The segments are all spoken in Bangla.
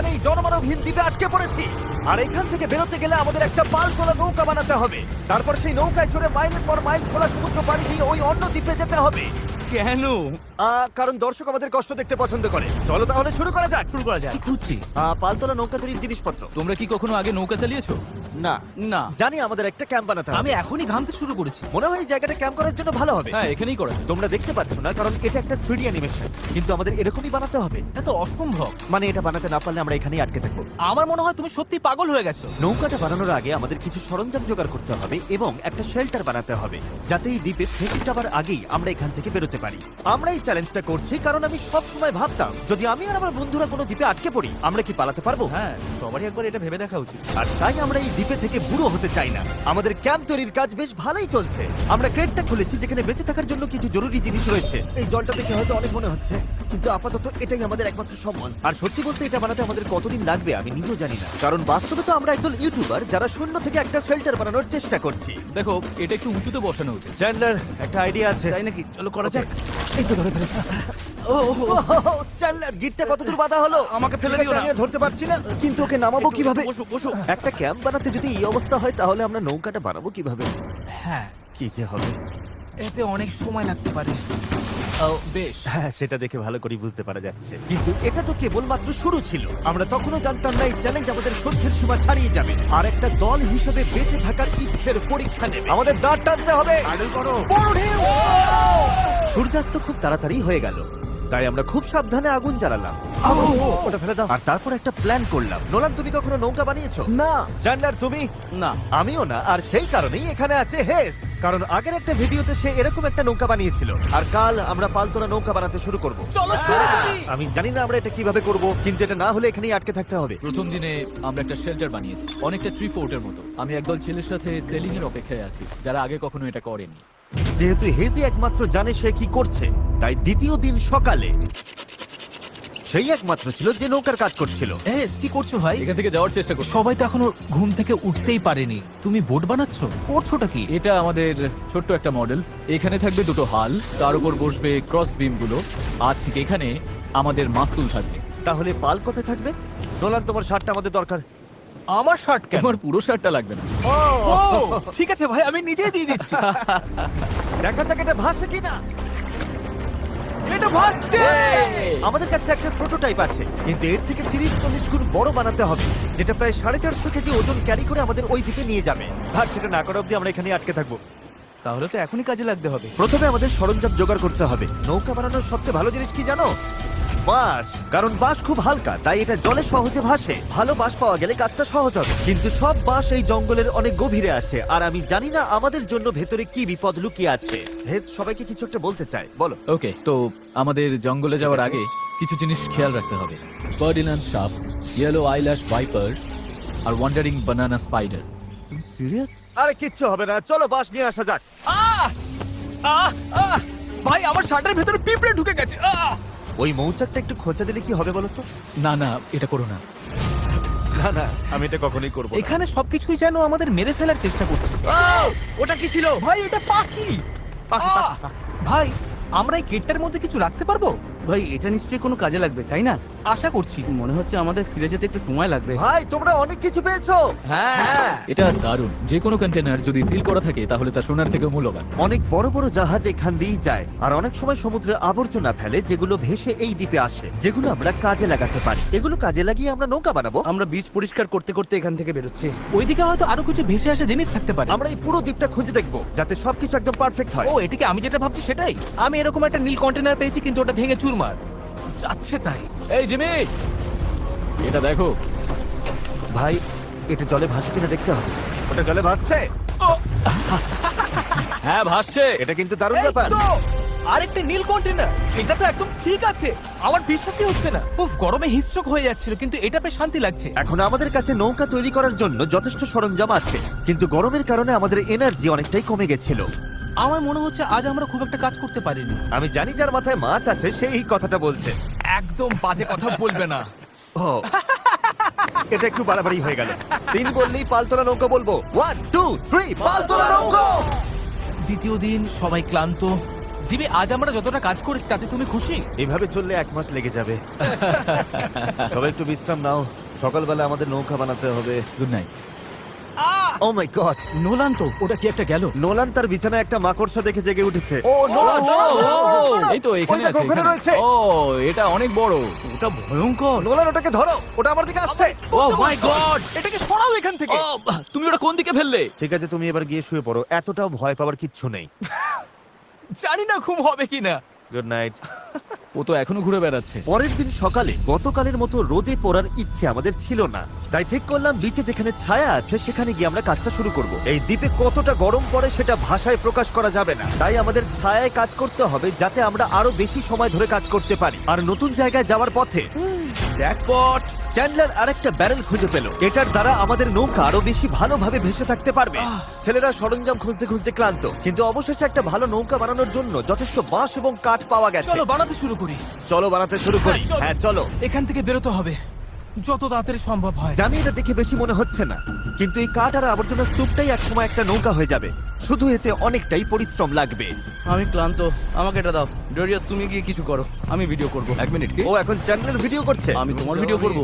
এখানে এই জনমানবহীন দ্বীপে আটকে পড়েছি। আর এখান থেকে বেরোতে গেলে আমাদের একটা পাল তোলা নৌকা বানাতে হবে। তারপর সেই নৌকায় চড়ে মাইলের পর মাইল খোলা সমুদ্র পাড়ি দিয়ে ওই অন্য দ্বীপে যেতে হবে। কেন? কারণ দর্শক আমাদের কষ্ট দেখতে পছন্দ করে। চলো তাহলে শুরু করা যাক। শুরু করা যায়। খুঁজছি। পালতোলা নৌকা তৈরির জিনিসপত্র। তোমরা কি কখনো আগে নৌকা চালিয়েছো? না না। জানি আমাদের একটা ক্যাম্প বানাতে হবে। আমি এখনই ঘামতে শুরু করেছি। মনে হয় এই জায়গাটা ক্যাম্প করার জন্য ভালো হবে। হ্যাঁ, এখানেই করা যায়। তোমরা দেখতে পাচ্ছ না কারণ এটা একটা 3D অ্যানিমেশন, কিন্তু আমাদের এরকমই বানাতে হবে। এটা তো অসম্ভব। মানে এটা বানাতে না পারলে আমরা এখানেই আটকে থাকবো। আমার মনে হয় তুমি সত্যি পাগল হয়ে গেছো। নৌকাটা বানানোর আগে আমাদের কিছু সরঞ্জাম জোগাড় করতে হবে এবং একটা শেল্টার বানাতে হবে, যাতে এই দ্বীপে ফেসে যাবার আগেই আমরা এখান থেকে বেরোতে পারি। আমরা এই চ্যালেঞ্জটা করছি কারণ আমি সব সময় ভাবতাম যদি আমি আর আমার বন্ধুরা কোনো দ্বীপে আটকে পড়ি আমরা কি পালাতে পারবো। হ্যাঁ, সবারই একবার এটা ভেবে দেখা উচিত। আর তাই আমরা এই দ্বীপে থেকে বুড়ো হতে চাই না। আমাদের ক্যাম্প তৈরির কাজ বেশ ভালোই চলছে। আমরা ক্রেটটা খুলেছি যেখানে বেঁচে থাকার জন্য কিছু জরুরি জিনিস রয়েছে। এই জলটা দেখে হয়তো অনেক মনে হচ্ছে, কিন্তু আপাতত এটাই আমাদের একমাত্র সম্বল। আর সত্যি বলতে এটা বানাতে আমাদের কতদিন লাগবে আমি নিজেও জানি না, কারণ বাস্তবে তো আমরা একজন ইউটিউবার যারা শূন্য থেকে একটা শেল্টার বানানোর চেষ্টা করছি। দেখো, এটা একটু উঁচুতে বসানো উচিত। চ্যান্ডলার, একটা আইডিয়া আছে। তাই নাকি? চলো করা যাক। এই তো ধরে ফেলেছি। চ্যান্ডলার, গিটটা কতদূর বাঁধা হলো? আমাকে ফেলে দিও না। আমি আর ধরতে পারছি না, কিন্তু ওকে নামাবো কিভাবে? বসো বসো। একটা ক্যাম্প বানাতে যদি এই অবস্থা হয় তাহলে আমরা নৌকাটা বানাবো কিভাবে? হ্যাঁ, কি যে হবে। এতে অনেক সময় লাগতে পারে। বেশ। হ্যাঁ, সেটা দেখে ভালো করে বুঝতে পারা যাচ্ছে, কিন্তু এটা তো কেবলমাত্র শুরু ছিল। আমরা তখনও জানতাম না এই চ্যালেঞ্জ আমাদের সহ্যের সীমা ছাড়িয়ে যাবে আর একটা দল হিসেবে বেঁচে থাকার ইচ্ছের পরীক্ষা নেবে। আমাদের দাঁড় টানতে হবে। বড় ঢেউ! সূর্যাস্ত খুব তাড়াতাড়ি হয়ে গেল, তাই আমরা খুব সাবধানে আগুন জ্বালালাম। ওটা ফেলে দাও। আর তারপর একটা প্ল্যান করলাম। নোলান, তুমি কখনো নৌকা বানিয়েছো? না। জানলার, তুমি? না। আমিও না, আর সেই কারণেই এখানে আছে হেস। কারণ আগের একটা ভিডিওতে সে এরকম একটা নৌকা বানিয়েছিল। আর কাল আমরা পালতোলা নৌকা বানাতে শুরু করব। চলো শুরু করি। আমি জানি না আমরা এটা কিভাবে করব, কিন্তু এটা না হলে এখানেই আটকে থাকতে হবে। প্রথম দিনে আমরা একটা শেল্টার বানিয়েছি, অনেকটা ট্রি ফোর্টের মতো। আমি একদল ছেলের সাথে সেলিং এর অপেক্ষায় আছি যারা আগে কখনো এটা করেনি। যেহেতু হেজি একমাত্র জানে সে কি করছে, তাই দ্বিতীয় দিন সকালে সেই একমাত্র ছিল যে নৌকার কাজ করছিল। এস, কি করছো ভাই? এখান থেকে যাওয়ার চেষ্টা করছি। সবাই তো এখনো ঘুম থেকে উঠতেই পারেনি। তুমি বোট বানাচ্ছো? করছোটা কি? এটা আমাদের ছোট্ট একটা মডেল। এখানে থাকবে দুটো হাল, তার উপর বসবে ক্রস বিম গুলো, আর ঠিক এখানে আমাদের মাস্তুল থাকবে। তাহলে পাল কোথায় থাকবে? নোলান, তোমার শার্টটা আমাদের দরকার। আমার শার্ট কেন? আমার পুরো শার্টটা লাগবে না। ও, ঠিক আছে ভাই, আমি নিজেই দিয়ে দিচ্ছি। দেখা যাক এটা ভাসে কিনা। এটা ভাসছে। আমাদের কাছে একটা প্রোটোটাইপ আছে, কিন্তু এর থেকে 30-40 গুণ বড় বানাতে হবে, যেটা প্রায় 450 কেজি ওজন ক্যারি করে আমাদের ওই দ্বীপে নিয়ে যাবে। আর সেটা না করা অব্দি আমরা এখানে আটকে থাকবো। তাহলে তো এখনই কাজে লাগতে হবে। প্রথমে আমাদের সরঞ্জাম জোগাড় করতে হবে। নৌকা বানানোর সবচেয়ে ভালো জিনিস কি জানো? বাঁশ। কারণ বাঁশ খুব হালকা, তাই এটা জলে সহজে ভাসে। ভালো বাঁশ পাওয়া গেলে কাজটা সহজ হবে, কিন্তু সব বাঁশ এই জঙ্গলের অনেক গভীরে আছে, আর আমি জানি না আমাদের জন্য ভেতরে কি বিপদ লুকিয়ে আছে। হেজ সবাইকে কিছু একটা বলতে চাই, বলো। ওকে, তো আমাদের জঙ্গলে যাওয়ার আগে কিছু জিনিস খেয়াল রাখতে হবে। ফার্ডিনান্ড সাপ, ইয়েলো আইল্যাশ ভাইপার, আর ওয়ান্ডারিং বানানা স্পাইডার। তুমি সিরিয়াস? আরে কিচ্ছু হবে না, চলো বাঁশ নিয়ে আসা যাক। ভাই, আমার শার্টের ভেতরে পিঁপড়ে ঢুকে গেছে। ওই মৌচাকটা একটু খোঁচা দিলে কি হবে বলো তো? না না, এটা করো না। না না, আমি এটা কখনোই করবো না। এখানে সবকিছুই যেন আমাদের মেরে ফেলার চেষ্টা করছে। ওটা কি ছিল? ভাই, এটা পাখি। ভাই, আমরা এই কেটটার মধ্যে কিছু রাখতে পারবো? ভাই, এটা নিশ্চয়ই কোনো কাজে লাগবে, তাই না? আশা করছি। মনে হচ্ছে আমাদের ফিরে যেতে একটু সময় লাগবে। ভাই, তোমরা অনেক কিছু পেয়েছো। হ্যাঁ। এটা দারুণ। যে কোনো কন্টেনার যদি সিল করা থাকে তাহলে তা সোনার থেকেও মূল্যবান। অনেক বড় বড় জাহাজ এখান দিয়েই যায়, আর অনেক সময় সমুদ্রে আবর্জনা ফেলে যেগুলো ভেসে এই দ্বীপে আসে, যেগুলো আমরা কাজে লাগাতে পারি। এগুলো কাজে লাগিয়ে আমরা নৌকা বানাবো। আমরা বীজ পরিষ্কার করতে করতে এখান থেকে বেরোচ্ছি। ওইদিকে হয়তো আরো কিছু ভেসে আসা জিনিস থাকতে পারে। আমরা এই পুরো দ্বীপটা খুঁজে দেখবো, যাতে সবকিছু একদম পারফেক্ট হয়। ও, এটাকে আমি যেটা ভাবছি সেটাই। আমি এরকম একটা নীল কন্টেনার পেয়েছি, কিন্তু ওটা ভেঙে চুরমার যাচ্ছে। তাই এই জিমি, এটা দেখো। ভাই, এটা জলে ভাসে কিনা দেখতে হবে। ওটা জলে ভাসছে। হ্যাঁ, ভাসছে। এটা কিন্তু দারুণ এই ব্যাপার। তো, আরেকটা নীল কন্টেনার। এটা তো একদম ঠিক আছে। আমার বিশ্বাসই হচ্ছে না। উফ, গরমে হিস্ট্রোক হয়ে যাচ্ছিল, কিন্তু এটা বেশ শান্তি লাগছে। এখন আমাদের কাছে নৌকা তৈরি করার জন্য যথেষ্ট সরঞ্জাম আছে, কিন্তু গরমের কারণে আমাদের এনার্জি অনেকটাই কমে গেছিল। আমার মনে হচ্ছে আজ আমরা খুব একটা কাজ করতে পারিনি। আমি জানি যার মাথায় মাছ আছে সে এই কথাটা বলছে। একদম বাজে কথা বলবে না। ও, এটা একটু বাড়াবাড়ি হয়ে গেল। 3 বললেই পালতোলা নৌকা বলবো। 1 2 3 পালতোলা নৌকা। দ্বিতীয় দিন, সবাই ক্লান্ত, জিমি, আজ আমরা যতটা কাজ করেছি তাতে তুমি খুশি? এভাবে চললে 1 মাস লেগে যাবে। সবাই একটু বিশ্রাম নাও, সকালবেলা আমাদের নৌকা বানাতে হবে। Good night. Oh my God, Nolan তো। ওটা কি একটা গেল? নোলান তার বিছানায় একটা মাকড়সা দেখে জেগে উঠেছে। ও নো, এই তো এখানে ওই দেখো, আছে, ওখানে এখানে। রয়েছে। ও, এটা অনেক বড়। ওটা ভয়ঙ্কর। নোলান ওটাকে ধরো, ওটা আমার দিকে আসছে। ও মাই গড। এটাকে সরাও এখান থেকে। ও, তুমি ওটা কোন দিকে ফেললে? ঠিক আছে, তুমি এবার গিয়ে শুয়ে পড়ো, এতটাও ভয় পাওয়ার কিচ্ছু নেই। জানি না ঘুম হবে কিনা। Good night. ও তো এখনো ঘুরে বেড়াচ্ছে। পরের দিন সকালে গতকালের মতো রোদে পড়ার ইচ্ছে আমাদের ছিল না, তাই ঠিক করলাম বিচে যেখানে ছায়া আছে সেখানে গিয়ে আমরা কাজটা শুরু করব। এই দ্বীপে কতটা গরম পড়ে সেটা ভাষায় প্রকাশ করা যাবে না, তাই আমাদের ছায়ায় কাজ করতে হবে যাতে আমরা আরো বেশি সময় ধরে কাজ করতে পারি। আর নতুন জায়গায় যাওয়ার পথে জ্যাকপট। চ্যান্ডলার আরেকটা ব্যারেল খুঁজে পেল, এটার দ্বারা আমাদের নৌকা আরো বেশি ভালোভাবে ভেসে থাকতে পারবে। ছেলেরা সরঞ্জাম খুঁজতে খুঁজতে ক্লান্ত, কিন্তু অবশেষে একটা ভালো নৌকা বানানোর জন্য যথেষ্ট বাঁশ এবং কাঠ পাওয়া গেছে। চলো বানাতে শুরু করি। চলো বানাতে শুরু করি। চলো। হ্যাঁ চলো। এখান থেকে বেরোতে হবে যত তাড়াতাড়ি সম্ভব হয়। জানি এটা দেখে বেশি মনে হচ্ছে না, কিন্তু এই কাঠ আর আবর্জনা স্তূপটাই একসময় একটা নৌকা হয়ে যাবে। শুধু এতে অনেকটাই পরিশ্রম লাগবে। আমি ক্লান্ত, আমাকে এটা দাও। ডরিয়াস, তুমি গিয়ে কিছু করো, আমি ভিডিও করব। 1 মিনিট। কি? ও এখন চ্যান্ডলার ভিডিও করছে। আমি তোমার ভিডিও করব।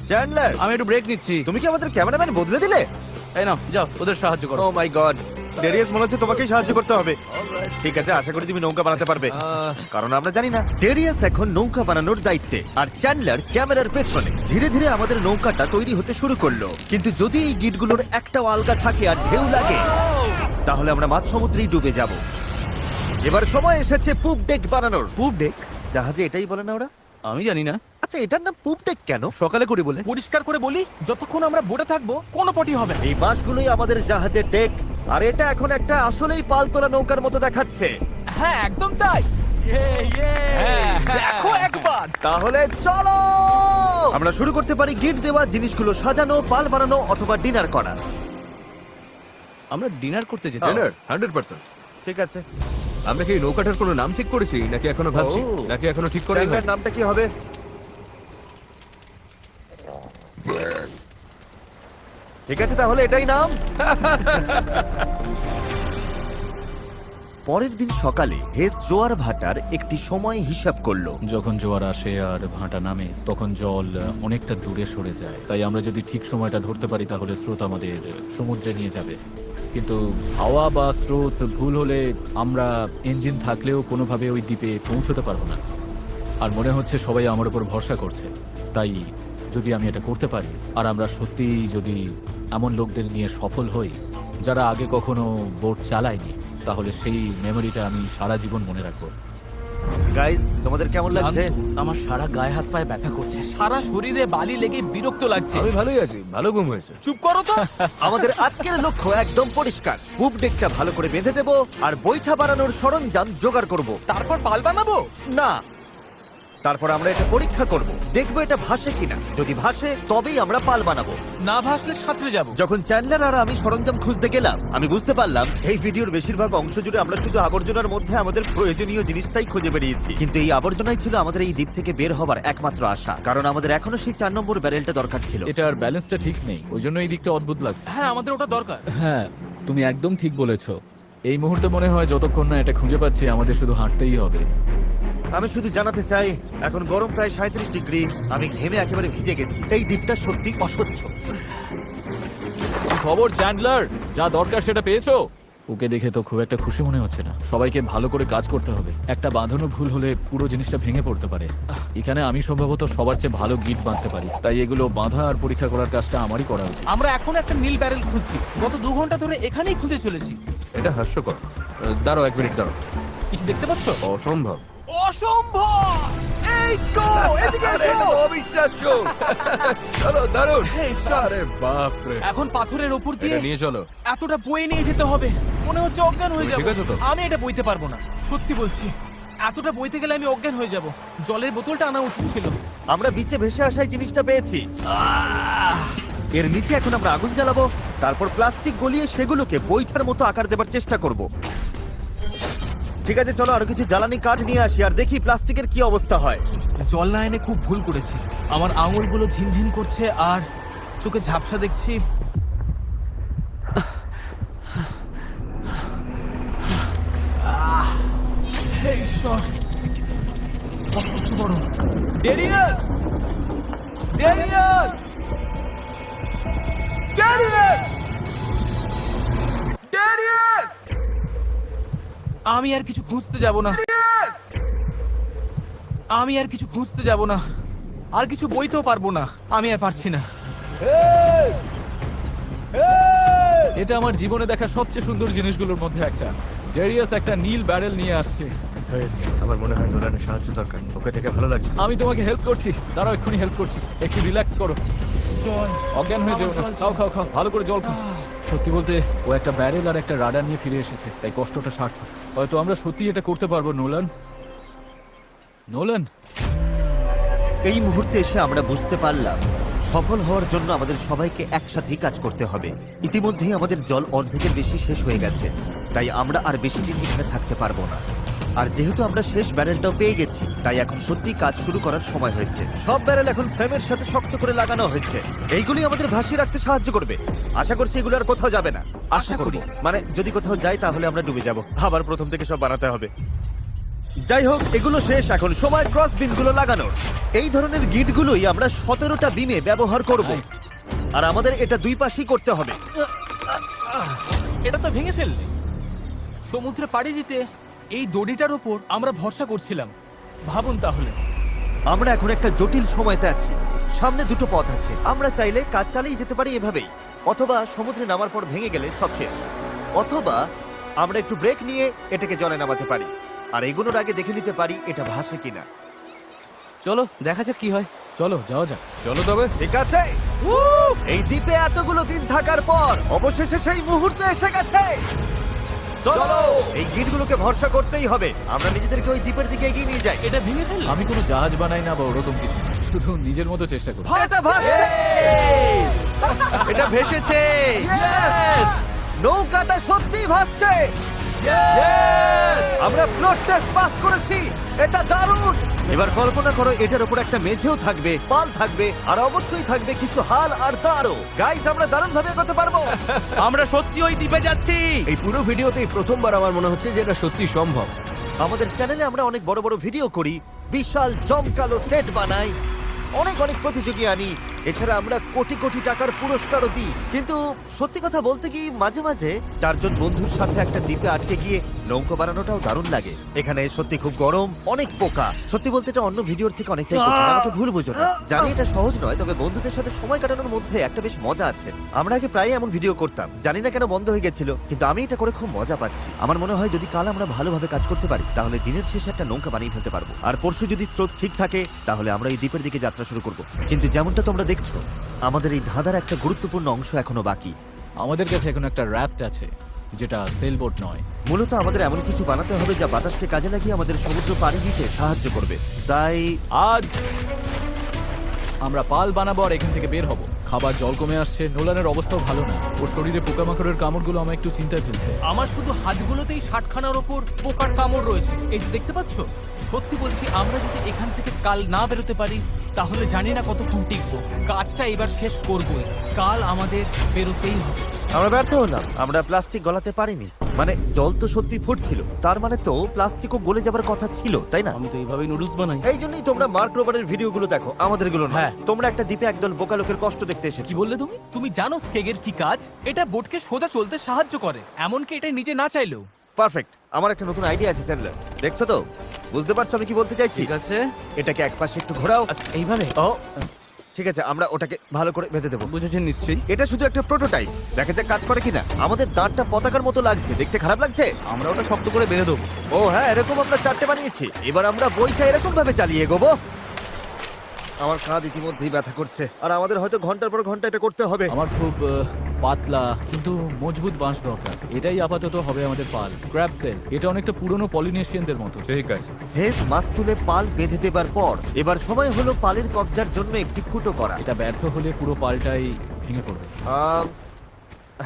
চ্যান্ডলার, আমি একটু ব্রেক নিচ্ছি। তুমি কি আমাদের ক্যামেরাম্যান বদলে দিলে? এই নাও, যাও ওদের সাহায্য করো। ও মাই গড, ডেরিয়াস মনে হচ্ছে তোমাকেই সাহায্য করতে হবে। ঠিক আছে, আশা করি তুমি নৌকা বানাতে পারবে, কারণ আমরা জানি না। ডেরিয়াস এখন নৌকা বানানোর দায়িত্বে, আর চ্যান্ডলার ক্যামেরার পেছনে। ধীরে ধীরে আমাদের নৌকাটা তৈরি হতে শুরু করলো, কিন্তু যদি এই গিটগুলোর একটাও আলগা থাকে আর ঢেউ লাগে তাহলে আমরা মাঝ সমুদ্রেই ডুবে যাব। এবার সময় এসেছে পুপ ডেক বানানোর। পুপ ডেক? জাহাজে এটাই বলে না ওরা? আমি জানি না, আচ্ছা, এটার নাম পুপ ডেক কেন? সকালে করি বলে। পরিষ্কার করে বলি, যতক্ষণ আমরা বোটে থাকবো কোনো পটি হবে না। এই বাঁশগুলোই আমাদের জাহাজের ডেক, আর এটা এখন একটা আসলেই পালতোলা নৌকার মতো দেখাচ্ছে। হ্যাঁ একদম তাই। হ্যাঁ, দেখো একবার। তাহলে চলো আমরা শুরু করতে পারি গিট দেওয়া জিনিসগুলো সাজানো, পাল বানানো অথবা ডিনার করা। আমরা ডিনার করতে যেতে। Dinner? 100%। ঠিক আছে, আমরা কি নৌকাটার কোনো নাম ঠিক করেছি নাকি এখনো ভাবছি, ও। নাকি এখনো ঠিক করাই চ্যানেলের হয়নি? নামটা কি হবে? ঠিক আছে, তাহলে এটাই নাম। পরের দিন সকালে হেস জোয়ার ভাটার একটি সময় হিসাব করলো। যখন জোয়ার আসে আর ভাটা নামে তখন জল অনেকটা দূরে সরে যায়, তাই আমরা যদি ঠিক সময়টা ধরতে পারি তাহলে স্রোত আমাদের সমুদ্রে নিয়ে যাবে। কিন্তু হাওয়া বা স্রোত ভুল হলে আমরা ইঞ্জিন থাকলেও কোনোভাবে ওই দ্বীপে পৌঁছতে পারবো না। আর মনে হচ্ছে সবাই আমার উপর ভরসা করছে, তাই যদি আমি এটা করতে পারি আর আমরা সত্যিই যদি এমন লোকদের নিয়ে সফল হই যারা আগে কখনো বোট চালায়নি, তাহলে সেই মেমোরিটা আমি সারা জীবন মনে রাখবো। গাইস, তোমাদের কেমন লাগছে? আমার সারা গায়ে হাত পায়ে ব্যথা করছে। সারা শরীরে বালি লেগে বিরক্ত লাগছে। আমি ভালোই আছি, ভালো ঘুম হয়েছে। চুপ করো তো। আমাদের আজকের লক্ষ্য একদম পরিষ্কার। পুপ ডেকটা ভালো করে বেঁধে দেবো আর বৈঠা বানানোর সরঞ্জাম জোগাড় করব। তারপর পাল বানাবো। না, তারপর আমরা এটা পরীক্ষা করব, দেখবো এটা ভাসে কিনা। যদি ভাসে তবেই আমরা পাল বানাবো। না ভাসলে সাঁতরে যাবো। যখন চ্যান্ডলার আর আমি সরঞ্জাম খুঁজতে গেলাম, আমি বুঝতে পারলাম এই ভিডিওর বেশিরভাগ অংশ জুড়ে আমরা শুধু আবর্জনার মধ্যে আমাদের প্রয়োজনীয় জিনিসটাই খুঁজে বেরিয়েছি। কিন্তু এই আবর্জনাই ছিল আমাদের এই দ্বীপ থেকে বের হবার একমাত্র আশা, কারণ আমাদের এখনো সেই 4 নম্বর ব্যারেলটা দরকার ছিল। এটার ব্যালেন্সটা ঠিক নেই, ওই জন্য এই দিকটা অদ্ভুত লাগছে। হ্যাঁ আমাদের ওটা দরকার। হ্যাঁ, তুমি একদম ঠিক বলেছো। এই মুহূর্তে মনে হয় যতক্ষণ না এটা খুঁজে পাচ্ছি আমাদের শুধু হাঁটতেই হবে। আমি শুধু জানাতে চাই, এখন গরম প্রায় 37 ডিগ্রি, আমি ঘেমে একেবারে ভিজে গেছি। এই দ্বীপটা সত্যি অসহ্য। কি খবর চ্যান্ডলার? যা দরকার সেটা পেয়েছো? ওকে দেখে তো খুব একটা খুশি মনে হচ্ছে না। সবাইকে ভালো করে কাজ করতে হবে, একটা বাঁধানো ভুল হলে পুরো জিনিসটা ভেঙে পড়তে পারে। এখানে আমি সম্ভবত সবার চেয়ে ভালো গিট বাঁধতে পারি, তাই এগুলো বাঁধা আর পরীক্ষা করার কাজটা আমারই করা উচিত। আমরা এখন একটা নীল ব্যারেল খুঁজছি, গত 2 ঘন্টা ধরে এখানেই খুঁজে চলেছি। এটা হাস্যকর। দাঁড়াও 1 মিনিট, দাঁড়াও। কিছু দেখতে পাচ্ছ? অসম্ভব। অসম্ভব! এই তো এদিকে এসো। অবিশ্বাস্য। চলো, দারুণ। হে ঈশ্বর। আরে বাপ রে। এখন পাথরের উপর দিয়ে এটা নিয়ে চলো। এতটা বয়ে নিয়ে যেতে হবে, মনে হচ্ছে অজ্ঞান হয়ে তুমি যাব। ঠিক আছো তো? আমি এটা বইতে পারবো না, সত্যি বলছি। এতটা বইতে গেলে আমি অজ্ঞান হয়ে যাব। জলের বোতলটা আনা উচিত ছিল। আমরা বিচে ভেসে আসায় জিনিসটা পেয়েছি। এর নিচে এখন আমরা আগুন জ্বালাবো, তারপর প্লাস্টিক গলিয়ে সেগুলোকে বৈঠার মতো আকার দেবার চেষ্টা করব। ঠিক আছে, চলো আরো কিছু জ্বালানি কাঠ নিয়ে আসি আর দেখি প্লাস্টিকের কি অবস্থা হয়। জল না এনে খুব ভুল করেছি। আমার আঙুলগুলো ঝিনঝিন করছে আর চোখে ঝাপসা দেখছি। হে ঈশ্বর, অসহ্য গরম। Darius, Darius, Darius, Darius! আমি আর কিছু খুঁজতে যাব না। আমি আর কিছু খুঁজতে যাব না, আর কিছু বইতেও পারবো না। আমি আর পারছি না। এটা আমার জীবনে দেখা সবচেয়ে সুন্দর জিনিসগুলোর মধ্যে একটা। ডেরিয়াস একটা নীল ব্যারেল নিয়ে আসছে। আমার মনে হয় নোলানের সাহায্য দরকার। ওকে দেখে ভালো লাগছে। আমি তোমাকে হেল্প করছি, দাঁড়াও এক্ষুনি হেল্প করছি। একটু রিল্যাক্স করো, জল, অজ্ঞান হয়ে যেও না। আমার জল খাও খাও খাও, ভালো করে জল খাও। সত্যি বলতে ও একটা ব্যারেল আর একটা রাডার নিয়ে ফিরে এসেছে, তাই কষ্টটা সার্থক। হয়তো আমরা সত্যি এটা করতে পারবো। নোলান, নোলান, এই মুহূর্তে এসে আমরা বুঝতে পারলাম সফল হওয়ার জন্য আমাদের সবাইকে একসাথেই কাজ করতে হবে। ইতিমধ্যেই আমাদের জল অর্ধেকের বেশি শেষ হয়ে গেছে, তাই আমরা আর বেশি দিন এখানে থাকতে পারবো না। আর যেহেতু আমরা শেষ ব্যারেলটাও পেয়ে গেছি, তাই এখন সত্যি কাজ শুরু করার সময় হয়েছে। সব ব্যারেল এখন ফ্রেমের সাথে শক্ত করে লাগানো হয়েছে। এইগুলি আমাদের ভাসিয়ে রাখতে সাহায্য করবে। আশা করছি এগুলো আর কোথাও যাবে না। আশা করি, মানে যদি কোথাও যাই তাহলে আমরা ডুবে যাব, আবার প্রথম থেকে সব বানাতে হবে। যাই হোক, এগুলো শেষ। এখন সময় ক্রস বিমগুলো লাগানোর। এই ধরনের গিটগুলোই আমরা 17টা বিমে ব্যবহার করব, আর আমাদের এটা দুই পাশেই করতে হবে। এটা তো ভেঙে ফেললে। সমুদ্রে পাড়ি দিতে এই দড়িটার ওপর আমরা ভরসা করছিলাম। ভাবুন তাহলে। আমরা এখন একটা জটিল সময়তে আছি। সামনে দুটো পথ আছে। আমরা চাইলে কাজ চালিয়ে যেতে পারি এভাবেই, অথবা সমুদ্রে নামার পর ভেঙে গেলে সব শেষ, অথবা আমরা একটু ব্রেক নিয়ে এটাকে জলে নামাতে পারি আর এগুলোর আগে দেখে নিতে পারি এটা ভাসে কিনা। চলো দেখা যাক কি হয়। চলো যাওয়া যাক। চলো তবে। ঠিক আছে, এই দ্বীপে এতগুলো দিন থাকার পর অবশেষে সেই মুহূর্ত এসে গেছে। চলো, এই গিটগুলোকে ভরসা করতেই হবে। আমরা নিজেদেরকে ওই দ্বীপের দিকে এগিয়ে নিয়ে যাই। এটা ভেঙে ফেললে। আমি কোনো জাহাজ বানাই না বা ওরকম কিছু, শুধু নিজের মতো চেষ্টা করি। এটা ভাসছে! এটা ভেসেছে। Yes! নৌকাটা সত্যিই ভাসছে। আমরা ফ্লোট টেস্ট পাস করেছি। এটা দারুণ। এবার কল্পনা করো এটার উপর একটা মেঝেও থাকবে, পাল থাকবে, আর অবশ্যই থাকবে কিছু হাল আর তারও। গাইজ, আমরা দারুণ ভাবে এগোতে পারবো। আমরা সত্যি ওই দ্বীপে যাচ্ছি। এই পুরো ভিডিওতেই প্রথমবার আমার মনে হচ্ছে যে এটা সত্যি সম্ভব। আমাদের চ্যানেলে আমরা অনেক বড় বড় ভিডিও করি, বিশাল জমকালো সেট বানাই, অনেক অনেক প্রতিযোগী আনি, এছাড়া আমরা কোটি কোটি টাকার পুরস্কারও দিই। কিন্তু সত্যি কথা বলতে কি, মাঝে মাঝে চারজন বন্ধুর সাথে একটা দ্বীপে আটকে গিয়ে নৌকো বানানোটাও দারুণ লাগে। এখানে সত্যি খুব গরম, অনেক পোকা। সত্যি বলতে এটা অন্য ভিডিওর থেকে অনেকটাই কঠিন। আমাকে ভুল বুঝো না, জানি এটা সহজ নয়, তবে বন্ধুদের সাথে সময় কাটানোর মধ্যে একটা বেশ মজা আছে। আমরা আগে প্রায় এমন ভিডিও করতাম, জানি না কেন বন্ধ হয়ে গেছিল, কিন্তু আমি এটা করে খুব মজা পাচ্ছি। আমার মনে হয় যদি কাল আমরা ভালোভাবে কাজ করতে পারি তাহলে দিনের শেষে একটা নৌকা বানিয়ে ফেলতে পারবো। আর পরশু যদি স্রোত ঠিক থাকে তাহলে আমরা এই দ্বীপের দিকে যাত্রা শুরু করব। কিন্তু যেমনটা তোমরা দেখছো, আমাদের এই ধাঁধার একটা গুরুত্বপূর্ণ অংশ এখনো বাকি। আমাদের কাছে এখন একটা র্যাফট আছে, যেটা সেলবোট নয়। মূলত আমাদের এমন কিছু বানাতে হবে যা বাতাসকে কাজে লাগিয়ে আমাদের সমুদ্র পাড়ি দিতে সাহায্য করবে। তাই আজ আমরা পাল বানাবো আর এখান থেকে বের হব। খাবার জল কমে আসছে, নোলানের অবস্থাও ভালো না। ওর শরীরে পোকামাকড়ের কামড়গুলো আমায় একটু চিন্তায় ফেলছে। আমার শুধু হাতগুলোতেই 60খানার ওপর পোকার কামড় রয়েছে। এই যে দেখতে পাচ্ছ, সত্যি বলছি, আমরা যদি এখান থেকে কাল না বেরোতে পারি তাহলে জানি না কতক্ষণ টিকবো। কাজটা এবার শেষ করবই। কাল আমাদের বেরোতেই হবে। আমরা ব্যর্থ হলাম। আমরা প্লাস্টিক গলাতে পারিনি। মানে জল তো সত্যি ফুটছিল, তার মানে তো প্লাস্টিকও গলে যাবার কথা ছিল, তাই না? আমি তো এইভাবেই নুডলস বানাই। এই জন্যই তোমরা মার্ক রোবারের ভিডিওগুলো দেখো, আমাদেরগুলো না। হ্যাঁ। তোমরা একটা দ্বীপে একদল বোকা লোকের কষ্ট দেখতে এসেছো। কি বললে তুমি? তুমি জানো স্কেগের কি কাজ? এটা বোটকে সোজা চলতে সাহায্য করে, এমনকি এটা নিজে না চাইলেও। পারফেক্ট। আমার একটা নতুন আইডিয়া আছে চ্যানেলার, দেখছো তো? বুঝতে পারছো আমি কি বলতে চাইছি? ঠিক আছে, এটাকে একপাশে একটু ঘোরাও। আচ্ছা এইভাবে। ও ঠিক আছে, আমরা ওটাকে ভালো করে বেঁধে দেবো। বুঝেছেন নিশ্চয়ই। এটা শুধু একটা প্রোটোটাইপ, দেখা যাক কাজ করে কিনা। আমাদের দাঁতটা পতাকার মতো লাগছে, দেখতে খারাপ লাগছে? আমরা ওটা শক্ত করে বেঁধে দেবো। ও হ্যাঁ, এরকম আমরা 4টে বানিয়েছি। এবার আমরা বইটা এরকম ভাবে চালিয়ে এগোবো। আমার কাঁধ ইতিমধ্যেই ব্যথা করছে, আর আমাদের হয়তো ঘন্টার পর ঘন্টা এটা করতে হবে। আমার খুব পাতলা কিন্তু মজবুত বাঁশ দরকার। এটাই আপাতত হবে আমাদের পাল। ক্র্যাব সেল, এটা অনেকটা পুরনো পলিনেশিয়ানদের মতো। ঠিক আছে। হেজ মাছ তুলে পাল বেঁধে দেবার পর এবার সময় হলো পালের কবজার জন্য একটি ফুটো করা। এটা ব্যর্থ হলে পুরো পালটাই ভেঙে পড়বে।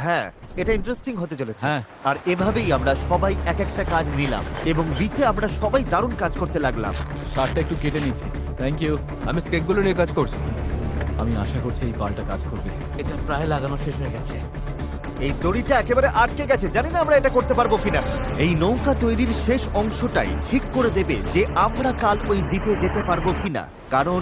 হ্যাঁ, এটা ইন্টারেস্টিং হতে চলেছে। হ্যাঁ। আর এভাবেই আমরা সবাই এক একটা কাজ নিলাম এবং বিচে আমরা সবাই দারুণ কাজ করতে লাগলাম। শার্টটা একটু কেটে নিচ্ছি। Thank you. আমি স্কেকগুলো নিয়ে কাজ করছি। আমি আশা করছি এই পালটা কাজ করবে। এটা প্রায় লাগানো শেষ হয়ে গেছে। এই দড়িটা একেবারে আটকে গেছে, জানি না আমরা এটা করতে পারবো কিনা। এই নৌকা তৈরির শেষ অংশটাই ঠিক করে দেবে যে আমরা কাল ওই দ্বীপে যেতে পারবো কিনা, কারণ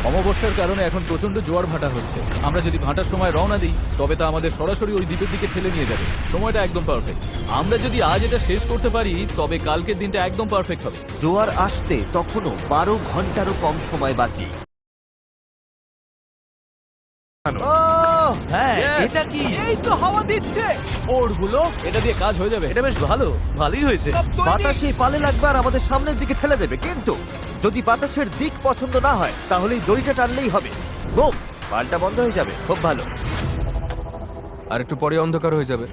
অমাবস্যার কারণে এখন প্রচন্ড জোয়ার ভাটা হচ্ছে। আমরা যদি ভাটার সময় রওনা দিই তবে তা আমাদের সরাসরি ওই দ্বীপের দিকে ঠেলে নিয়ে যাবে। সময়টা একদম পারফেক্ট। আমরা যদি আজ এটা শেষ করতে পারি তবে কালকের দিনটা একদম পারফেক্ট হবে। জোয়ার আসতে তখনও 12 ঘন্টারও কম সময় বাকি। হ্যাঁ Yes! এটা কি? এই তো হাওয়া দিচ্ছে ওরগুলো এটা দিয়ে কাজ হয়ে যাবে। এটা বেশ ভালোই হয়েছে। সব তৈরি। বাতাস এই পালে লাগবে আর আমাদের সামনের দিকে ঠেলে দেবে, কিন্তু যদি বাতাসের দিক পছন্দ না হয় তাহলে এই দড়িটা টানলেই হবে। বুম, পালটা বন্ধ হয়ে যাবে। খুব ভালো। আর একটু পরে অন্ধকার হয়ে যাবে।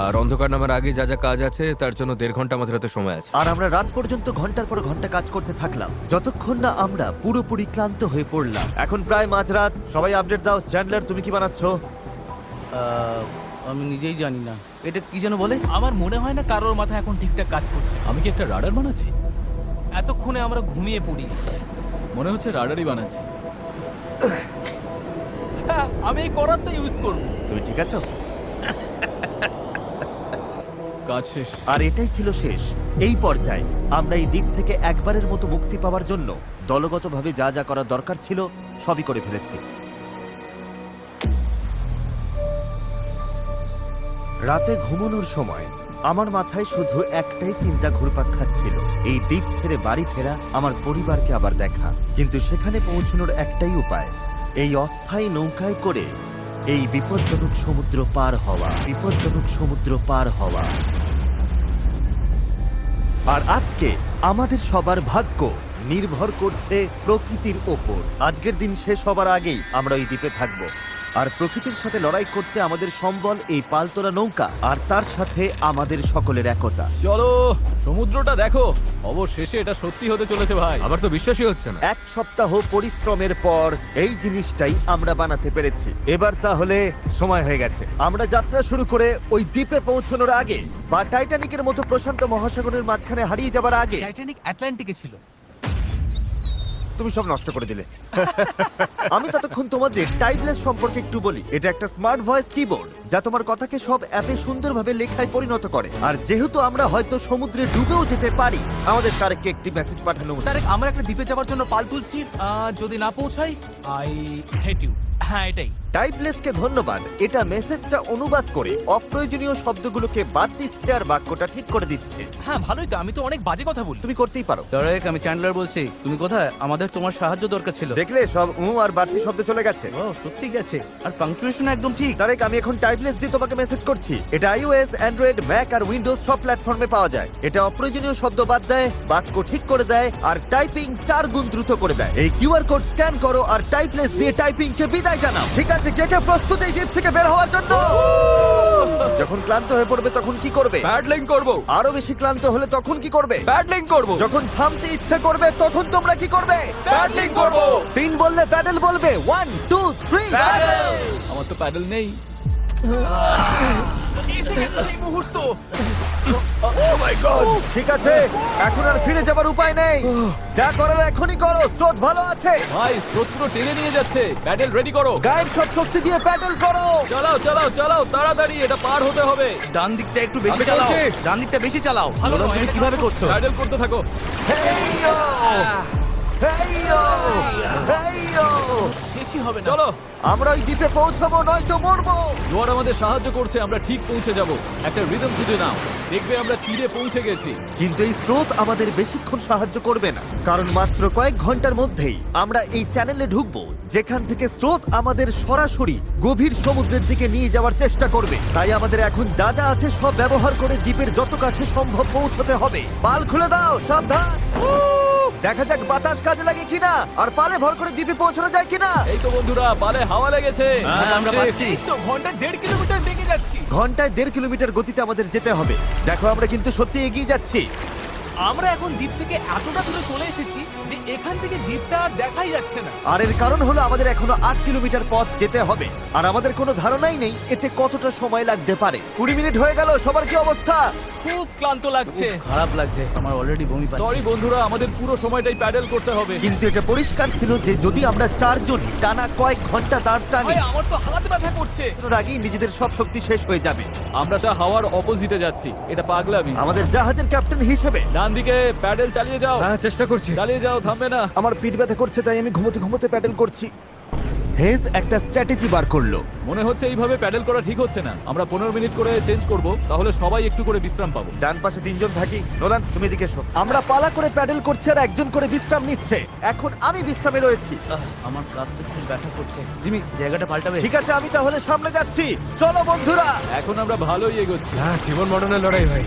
আর অন্ধকার নামার আগে যা যা কাজ আছে তার জন্য 1.5 ঘন্টা আমাদের হাতে সময় আছে। আর আমরা রাত পর্যন্ত ঘন্টার পর ঘন্টা কাজ করতে থাকলাম, যতক্ষণ না আমরা পুরোপুরি ক্লান্ত হয়ে পড়লাম। এখন প্রায় মাঝরাত। সবাই আপডেট দাও। চ্যান্ডলার, তুমি কি বানাচ্ছ? আমি নিজেই জানি না এটা কি যেন বলে। আমার মনে হয় না কারোর মাথা এখন ঠিকঠাক কাজ করছে। আমি কি একটা রাডার বানাচ্ছি? এতক্ষণে আমরা ঘুমিয়ে পড়ি। মনে হচ্ছে রাডারই বানাচ্ছি। হ্যাঁ, আমি এই করারটা ইউজ করব। তুমি ঠিক আছো? কাজ শেষ। আর এটাই ছিল শেষ। এই পর্যায়ে আমরা এই দ্বীপ থেকে একবারের মতো মুক্তি পাওয়ার জন্য দলগতভাবে যা যা করার দরকার ছিল সবই করে ফেলেছি। রাতে ঘুমানোর সময় আমার মাথায় শুধু একটাই চিন্তা ঘুরপাক খাচ্ছিল, এই দ্বীপ ছেড়ে বাড়ি ফেরা, আমার পরিবারকে আবার দেখা। কিন্তু সেখানে পৌঁছানোর একটাই উপায়, এই অস্থায়ী নৌকায় করে এই বিপজ্জনক সমুদ্র পার হওয়া, বিপজ্জনক সমুদ্র পার হওয়া। আর আজকে আমাদের সবার ভাগ্য নির্ভর করছে প্রকৃতির ওপর। আজকের দিন শেষ হবার আগেই আমরা ওই দ্বীপে থাকব। আর প্রকৃতির সাথে লড়াই করতে আমাদের সম্বল এই পালতোলা নৌকা, আর তার সাথে আমাদের সকলের একতা। চলো সমুদ্রটা দেখো। অবশেষে এটা সত্যি হতে চলেছে ভাই। আমার তো বিশ্বাসই হচ্ছে না। 1 সপ্তাহ পরিশ্রমের পর এই জিনিসটাই আমরা বানাতে পেরেছি। এবার তাহলে সময় হয়ে গেছে আমরা যাত্রা শুরু করে ওই দ্বীপে পৌঁছানোর আগে, বা টাইটানিকের মতো প্রশান্ত মহাসাগরের মাঝখানে হারিয়ে যাবার আগে। টাইটানিক আটলান্টিকে ছিল। তুমি সব নষ্ট করে দিলে। আমি ততক্ষণ তোমাদের টাইপলেস সম্পর্কে একটু বলি। এটা একটা স্মার্ট ভয়েস কিবোর্ড যা তোমার কথাকে সব অ্যাপে সুন্দরভাবে লেখায় পরিণত করে। আর যেহেতু আমরা হয়তো সমুদ্রে ডুবেও যেতে পারি, আমাদের তারেককে একটি মেসেজ পাঠানো উচিত। তারেক, আমরা একটা দ্বীপে যাওয়ার জন্য পাল তুলছি। যদি না পৌঁছাই, আই হেট ইউ। হ্যাঁ, এটাই। টাইপলেসকে ধন্যবাদ। এটা মেসেজটা অনুবাদ করে অপ্রয়োজনীয় শব্দগুলোকে বাদ দিচ্ছে আর বাক্যটা ঠিক করে দিচ্ছে। হ্যাঁ, ভালোই তো। আমি তো অনেক বাজে কথা বলি। তুমি করতেই পারো। তারেক, আমি চ্যান্ডলার বলছি। তুমি কোথায়? আমাদের তোমার সাহায্য দরকার ছিল। দেখলে সব আর বাড়তি শব্দ চলে গেছে। ও সত্যি গেছে। আর পাংচুয়েশন একদম ঠিক। তারেক, আমি এখন টাইপলেস দিয়ে তোমাকে মেসেজ করছি। এটা iOS, অ্যান্ড্রয়েড, ম্যাক আর উইন্ডোজ সব প্ল্যাটফর্মে পাওয়া যায়। এটা অপ্রয়োজনীয় শব্দ বাদ দেয়, বাক্য ঠিক করে দেয় আর টাইপিং 4 গুণ দ্রুত করে দেয়। এই কিউআর কোড স্ক্যান করো আর টাইপলেস দিয়ে টাইপিং কে বিদায় জানাও। ঠিক আছে, কে কে প্রস্তুত এই দ্বীপ থেকে বের হওয়ার জন্য? যখন ক্লান্ত হয়ে পড়বে তখন কি করবে? প্যাডলিং করব। আরো বেশি ক্লান্ত হলে তখন কি করবে? প্যাডলিং করব। যখন থামতে ইচ্ছে করবে তখন তোমরা কি করবে? প্যাডলিং করব। 3 বললে প্যাডেল বলবে। 1 2 3 প্যাডেল। আমার তো প্যাডেল নেই। এসে গেছে সেই মুহূর্ত। ঠিক আছে, এখন আর ফিরে যাবার উপায় নেই। যা করার এখনই করো, স্রোত ভালো আছে। ভাই স্রোত পুরো টেনে নিয়ে যাচ্ছে। প্যাডেল রেডি করো। গায়ের সব শক্তি দিয়ে প্যাডেল করো। চালাও চালাও চালাও, তাড়াতাড়ি এটা পার হতে হবে। ডান দিকটা একটু বেশি আমি চালাও। করছি। ডান দিকটা বেশি চালাও। ভালো নোলান, নয়, তুমি এটা কিভাবে কাজ করছো? প্যাডেল করতে থাকো। হেইয়ো হেইয়ো হেইয়ো। শেষই হবে না। চলো, আমরা ওই দ্বীপে পৌঁছাবো, নয়তো মরবো। জোয়ার আমাদের সাহায্য করছে। আমরা ঠিক পৌঁছে যাব। একটা রিদম খুঁজে নাও, দেখবে আমরা তীরে পৌঁছে গেছি। কিন্তু এই স্রোত আমাদের বেশিক্ষণ সাহায্য করবে না, কারণ মাত্র কয়েক ঘন্টার মধ্যেই আমরা এই চ্যানেলে ঢুকবো যেখান থেকে স্রোত আমাদের সরাসরি গভীর সমুদ্রের দিকে নিয়ে যাওয়ার চেষ্টা করবে। তাই আমাদের এখন যা যা আছে সব ব্যবহার করে দ্বীপের যত কাছে সম্ভব পৌঁছতে হবে। পাল খুলে দাও, সাবধান। দেখা যাক বাতাস কাজে লাগে কিনা আর পালে ভর করে দ্বীপে পৌঁছানো যায় কিনা। এই তো বন্ধুরা, পালে হাওয়া লেগেছে। হ্যাঁ, আমরা পাচ্ছি। এই তো ঘন্টায় 1.5 কিলোমিটার বেগে যাচ্ছি। ঘন্টায় 1.5 কিলোমিটার গতিতে আমাদের যেতে হবে। দেখো, আমরা কিন্তু সত্যি এগিয়ে যাচ্ছি। আমরা এখন দ্বীপ থেকে এতটা দূরে চলে এসেছি যে এখান থেকে দ্বীপটা আর দেখাই যাচ্ছে না। আর এর কারণ হলো আমাদের এখনো 8 কিলোমিটার পথ যেতে হবে, আর আমাদের কোনো ধারণাই নেই এতে কতটা সময় লাগতে পারে। 20 মিনিট হয়ে গেল, সবার কি অবস্থা? খুব ক্লান্ত লাগছে। খারাপ লাগছে, আমার অলরেডি বমি পাচ্ছে। সরি বন্ধুরা, আমাদের পুরো সময়টাই প্যাডেল করতে হবে। কিন্তু এটা পরিষ্কার ছিল যে যদি আমরা 4 জন টানা কয়েক ঘন্টা দাঁড় টানি, ভাই আমার তো হাত ব্যথা করছে। এর আগেই নিজেদের সব শক্তি শেষ হয়ে যাবে। আমরা যা হাওয়ার অপোজিটে যাচ্ছি, এটা পাগলামি। আমাদের জাহাজের ক্যাপ্টেন হিসেবে ডান দিকে প্যাডেল চালিয়ে যাও। হ্যাঁ, চেষ্টা করছি। চালিয়ে যাও, থামবে না। আমার পিঠ ব্যথা করছে, তাই আমি ঘুমোতে ঘুমোতে প্যাডেল করছি। হেজ একটা স্ট্র্যাটেজি বার করলো। মনে হচ্ছে এইভাবে প্যাডেল করা ঠিক হচ্ছে না। আমরা 15 মিনিট করে চেঞ্জ করব, তাহলে সবাই একটু করে বিশ্রাম পাবো। ডান পাশে 3 জন থাকি। নোলান, তুমি এদিকে এসো। আমরা পালা করে প্যাডেল করছি আর একজন করে বিশ্রাম নিচ্ছে। এখন আমি বিশ্রামে রয়েছি। আমার কাঁধটা খুব ব্যথা করছে। জিমি, জায়গাটা পাল্টাবে? ঠিক আছে, আমি তাহলে সামনে যাচ্ছি। চলো বন্ধুরা। এখন আমরা ভালোই এগোচ্ছি। হ্যাঁ, জীবন মরণের লড়াই ভাই।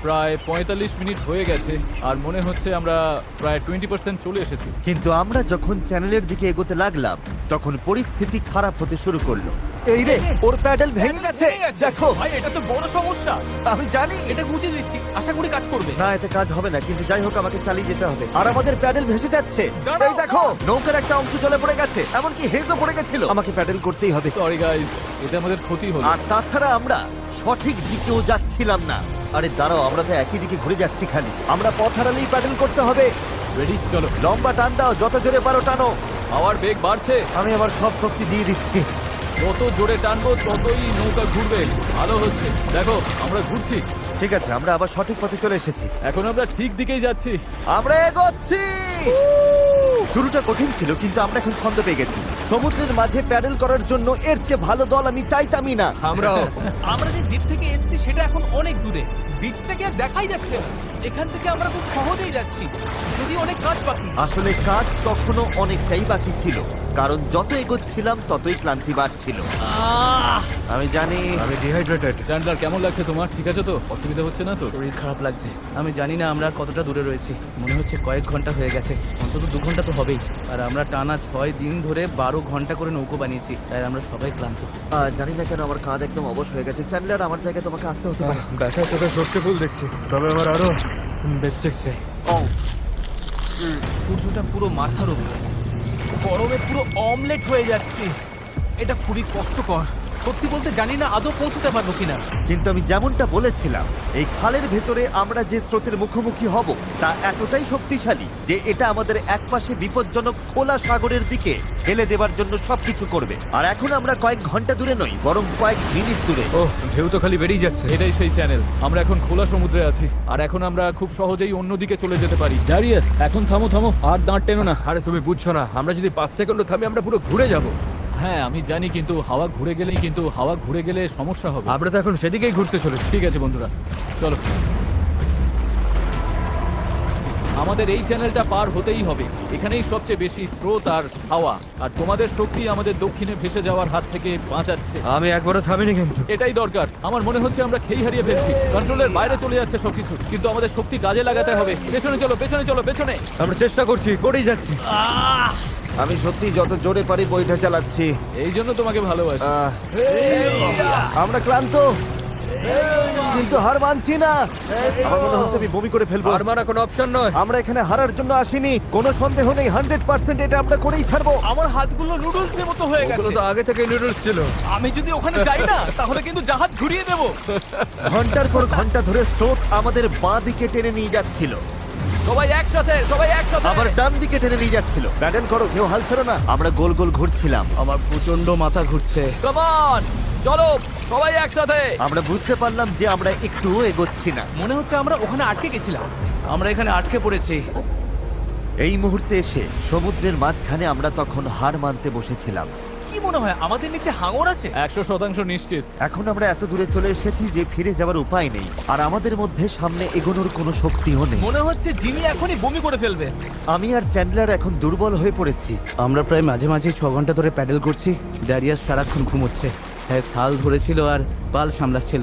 প্রায় 45 মিনিট হয়ে গেছে আর মনে হচ্ছে আমরা প্রায় 20% চলে এসেছি। কিন্তু আমরা যখন চ্যানেলের দিকে এগোতে লাগলাম তখন পরিস্থিতি খারাপ হতে শুরু করলো। এই রে, ওর প্যাডেল ভেঙে গেছে। দেখো, ভাই এটা তো বড় সমস্যা। আমি জানি এটা গুছিয়ে দিচ্ছি, আশা করি কাজ করবে। না, এতে কাজ হবে না, কিন্তু যাই হোক আমাকে চালিয়ে যেতে হবে। আর আমাদের প্যাডেল ভেসে যাচ্ছে। দাঁড়াও, এই দেখো, নৌকার একটা অংশ জলে পড়ে গেছে, এমনকি হেজও পড়ে গেছিল। আমাকে প্যাডেল করতেই হবে। সরি গাইস, এতে আমাদের ক্ষতি হলো। আর তাছাড়া আমরা সঠিক দিকেও যাচ্ছিলাম না। আরে দাঁড়াও, আমরা তো একই দিকে ঘুরে যাচ্ছি খালি। আমরা পথ হারালেই প্যাডেল করতে হবে। রেডি, চলো। লম্বা টান দাও, যত জোরে পারো টানো। হাওয়ার বেগ বাড়ছে। আমি আমার সব শক্তি দিয়ে দিচ্ছি। যত জোরে টানবো ততই নৌকা ঘুরবে। ভালো হচ্ছে, দেখো আমরা ঘুরছি। ঠিক আছে, আমরা আবার সঠিক পথে চলে এসেছি। এখন আমরা ঠিক দিকেই যাচ্ছি। আমরা এগোচ্ছি। শুরুটা কঠিন ছিল, কিন্তু আমরা এখন ছন্দ পেয়ে গেছি। সমুদ্রের মাঝে প্যাডেল করার জন্য এর চেয়ে ভালো দল আমি চাইতামই না। আমরাও। আমরা যে দ্বীপ থেকে এসেছি সেটা এখন অনেক দূরে। বিচটাকে আর দেখাই যাচ্ছে না। এখান থেকে আমরা খুব সহজেই যাচ্ছি, যদি অনেক কাজ বাকি। আসলে কাজ তখনও অনেকটাই বাকি ছিল, কারণ যত এগোচ্ছিলাম ততই ক্লান্তি বাড়ছিল। আমি জানি। আমি ডিহাইড্রেটেড। চ্যান্ডলার, কেমন লাগছে তোমার? ঠিক আছে তো? অসুবিধা হচ্ছে না তো? শরীর খারাপ লাগছে। আমি জানি না আমরা আর কতটা দূরে রয়েছি। মনে হচ্ছে কয়েক ঘন্টা হয়ে গেছে, অন্তত 2 ঘন্টা তো হবেই। আর আমরা টানা 6 দিন ধরে 12 ঘন্টা করে নৌকো বানিয়েছি, তাই আমরা সবাই ক্লান্ত। জানি না কেন আমার কাঁধ একদম অবশ হয়ে গেছে। চ্যান্ডলার, আমার জায়গায় তোমাকে আসতে হতে পারে। ব্যথা চোখে সর্ষে ফুল দেখছি, তবে আমার আরো বেস্টেক চাই। সূর্যটা পুরো মাথার উপর, গরমে পুরো অমলেট হয়ে যাচ্ছে। এটা খুবই কষ্টকর। সত্যি বলতে জানি না আদৌ পৌঁছতে পারবো কিনা। কিন্তু আমি যেমনটা বলেছিলাম, এই খালের ভেতরে আমরা যে স্রোতের মুখোমুখি হব তা এতটাই শক্তিশালী যে এটা আমাদের একপাশে বিপজ্জনক খোলা সাগরের দিকে ঠেলে দেবার জন্য সবকিছু করবে। আর এখন আমরা কয়েক ঘন্টা দূরে নই, বরং কয়েক মিনিট দূরে। ও, ঢেউ তো খালি বেরিয়ে যাচ্ছে। এটাই সেই চ্যানেল। আমরা এখন খোলা সমুদ্রে আছি আর এখন আমরা খুব সহজেই অন্যদিকে চলে যেতে পারি। ড্যারিয়াস, এখন থামো থামো, আর দাঁড় টেনো না। আরে তুমি বুঝছো না, আমরা যদি 5 সেকেন্ড থামি আমরা পুরো ঘুরে যাব। হ্যাঁ আমি জানি, কিন্তু হাওয়া ঘুরে গেলে সমস্যা হবে। আমরা তো এখন সেদিকেই ঘুরতে চলেছি। ঠিক আছে বন্ধুরা, চলো। আমাদের এই চ্যানেলটা পার হতেই হবে। এখানেই সবচেয়ে বেশি স্রোত আর হাওয়া, আর তোমাদের শক্তি আমাদের দক্ষিণে ভেসে যাওয়ার হাত থেকে বাঁচাচ্ছে। আমি একবারও থামিনি কিন্তু। এটাই দরকার। আমার মনে হচ্ছে আমরা খেই হারিয়ে ফেলছি, কন্ট্রোলের বাইরে চলে যাচ্ছে সবকিছু। কিন্তু আমাদের শক্তি কাজে লাগাতে হবে। পেছনে চলো, পেছনে চলো, পেছনে। আমরা চেষ্টা করছি, করেই যাচ্ছি। আমি সত্যি যত জোরে পারি বইটা চালাচ্ছি। এই জন্য তোমাকে ভালোবাসি। আমরা ক্লান্ত, কিন্তু হার মানছি না। আমার মনে হচ্ছে আমি বমি করে ফেলবো। আর মারা কোনো অপশন নয়। আমরা এখানে হারার জন্য আসিনি, কোনো সন্দেহ নেই। 100% এটা আমরা করেই ছাড়বো। আমার হাতগুলো নুডলসের মতো হয়ে ওগুলো গেছে। তো আগে থেকে নুডলস ছিল। আমি যদি ওখানে যাই না তাহলে কিন্তু জাহাজ ঘুরিয়ে দেবো। ঘন্টার পর ঘন্টা ধরে স্রোত আমাদের বাঁ দিকে টেনে নিয়ে যাচ্ছিল, সবাই একসাথে, সবাই একসাথে। আবার ডান দিকে টেনে নিয়ে যাচ্ছিল। প্যাডেল করো, কেউ হাল ছেড়ো না। আমরা গোল গোল ঘুরছিলাম। আমার প্রচন্ড মাথা ঘুরছে। কাম অন, চলো সবাই একসাথে। আমরা বুঝতে পারলাম যে আমরা একটুও এগোচ্ছি না। মনে হচ্ছে আমরা ওখানে আটকে গেছিলাম। আমরা এখানে আটকে পড়েছি। এই মুহূর্তে এসে সমুদ্রের মাঝখানে আমরা তখন হার মানতে বসেছিলাম। কি মনে হয় আমাদের নিচে হাঙর আছে? 100% নিশ্চিত। এখন আমরা এত দূরে চলে এসেছি যে ফিরে যাওয়ার উপায় নেই, আর আমাদের মধ্যে সামনে এগোনোর কোনো শক্তিও নেই। মনে হচ্ছে জিমি এখনই বমি করে ফেলবে। আমি আর চ্যান্ডলার এখন দুর্বল হয়ে পড়েছি। আমরা প্রায় মাঝে মাঝে 6 ঘন্টা ধরে প্যাডেল করছি। ড্যারিয়াস সারাক্ষণ ঘুমোচ্ছে, হ্যাঁ হাল ধরেছিল আর পাল সামলাচ্ছিল।